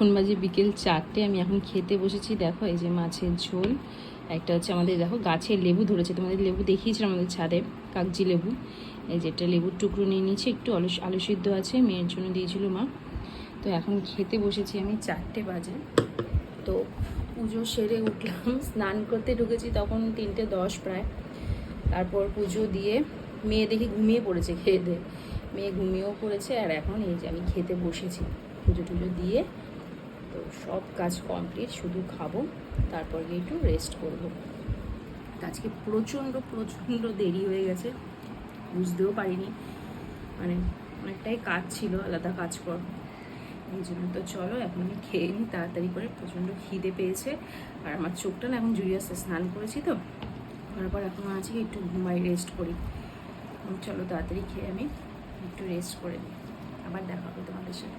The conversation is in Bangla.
এখন বাজে বিকেল 4টে। আমি এখন খেতে বসেছি। দেখো এই যে মাছের ঝোল, একটা হচ্ছে আমাদের দেখো গাছের লেবু ধরেছে, তোমাদের লেবু দেখিয়েছিলাম আমাদের ছাদে, কাগজি লেবু। এই যে একটা লেবুর টুকরো নিয়ে নিয়েছি, একটু আলু সিদ্ধ আছে, মেয়ের জন্য দিয়েছিল মা। তো এখন খেতে বসেছি আমি, 4টে বাজে। তো পুজো সেরে উঠলাম, স্নান করতে ঢুকেছি তখন 3:10 প্রায়। তারপর পুজো দিয়ে মেয়ে দেখে ঘুমিয়ে পড়েছে, খেয়ে দিয়ে মেয়ে ঘুমিয়েও পড়েছে। আর এখন এই যে আমি খেতে বসেছি পুজো টুজো দিয়ে। তো সব কাজ কমপ্লিট, শুধু খাবো, তারপর গিয়ে একটু রেস্ট করবো। আজকে প্রচণ্ড প্রচণ্ড দেরি হয়ে গেছে, বুঝতেও পারিনি, মানে অনেকটাই কাজ ছিল, আলাদা কাজ কর এই জন্য। তো চলো এখন আমি খেয়ে নিই তাড়াতাড়ি করে, প্রচণ্ড খিদে পেয়েছে। আর আমার চোখটা না এখন জুড়ে আসছে, স্নান করেছি তো, তারপর এখন আছি একটু ঘুমাই, রেস্ট করি। চলো তাড়াতাড়ি খেয়ে আমি একটু রেস্ট করে নিই, আবার দেখা হবে তোমাদের সাথে।